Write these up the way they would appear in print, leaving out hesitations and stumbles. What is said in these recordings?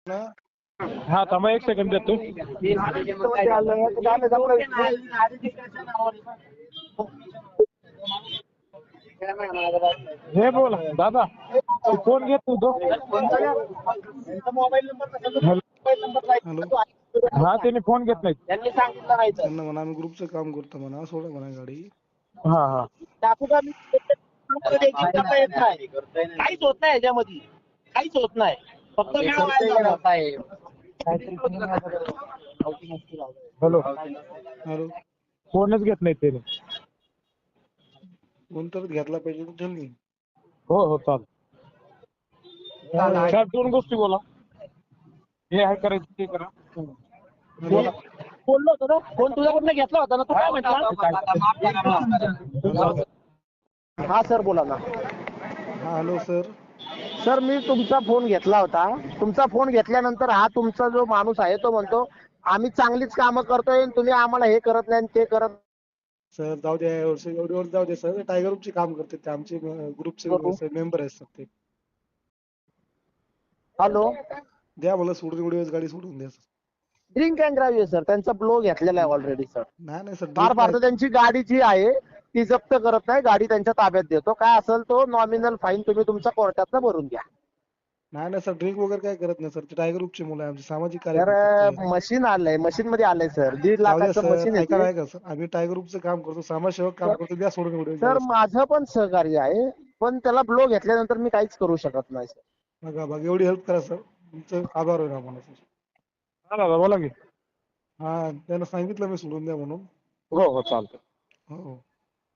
ना हा थांबा एक सेकंड देतो. हे बोला दादा, फोन घेत होतो. हॅलो हा त्याने फोन घेत नाहीत. त्यांनी सांगितलं नाही तर त्यांना म्हणा आम्ही ग्रुपचं काम करतो म्हणा, सोडा म्हणा गाडी. हा हा टाकू का मी? काहीच होत नाही याच्यामध्ये, काहीच होत नाही. फक्त वेळ वाया जात आहे. हॅलो, हॅलो फोनच घेत नाहीत त्याने. कोणतर घेतला पाहिजे ना त्यांनी. हो हो चाल साहेब, दोन गोष्टी बोला. हे आहे करायचं ते करा. हॅलो बोललो होतो ना, फोन तुझ्याकडनं घेतला होता ना, तू काय म्हटला? हा सर बोला ना. हा हॅलो सर. सर मी तुमचा फोन घेतला होता. तुमचा फोन घेतल्यानंतर हा तुमचा जो माणूस आहे तो म्हणतो आम्ही चांगलीच कामं करतोय, तुम्ही आम्हाला हे करत नाही ते करत. सर जाऊ द्या, एवढी वर जाऊ द्या सर. टायगर ग्रुपचे काम करते ते, आमचे ग्रुपचे मेंबर आहेत सर ते. हॅलो, द्या मला सोडून, एवढी वेळेस गाडी सोडून द्या सर. ड्रिंक अँड ड्राईव्ह आहे सर, त्यांचा ब्लो घेतलेला आहे ऑलरेडी सर. नाही सर, फार ड्रिंक फार नाही. तर त्यांची गाडी जी आहे ती जप्त करत नाही, गाडी त्यांच्या ताब्यात देतो. काय असेल तो नॉमिनल फाईन तुम्ही तुमच्या कोर्टातनं भरून घ्या. नाही सर, ड्रिंक वगैरे काय करत नाही सर. ते टायगर ग्रुपचे मुलं आहे, आमचे सामाजिक तर कार्यकर्ते ते. मशीन आलंय, मशीन मध्ये आलंय सर, 1.5 जाऊ द्या लाखाचं सर, मशीन ऐका येते. ऐका सर, आम्ही टायगर ग्रुपचं काम करतो, समाजसेवक काम करतो. द्या सोडून एवढे सर जाऊ. माझं पण सहकार्य आहे, पण त्याला ब्लो घेतल्यानंतर मी काहीच करू शकत नाही सर. बघा एवढी हेल्प करा सर, तुमचं आभार होईल आम्हाला सर. हा दादा बोला की. हा त्यांना सांगितलं मी सोडून द्या म्हणून. हो हो चालतं. हो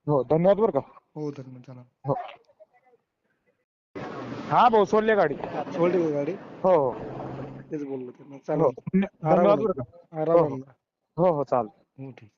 हो धन्यवाद बरं का. हो धन्यवाद. चला हो हा भाऊ, सोडली गाडी. सोडली का गाडी? हो हो तेच बोललो त्यांना. हो चालेल, धन्यवाद बरं का. हो हो आरामाला. हो हो चालतं. हो ठीक.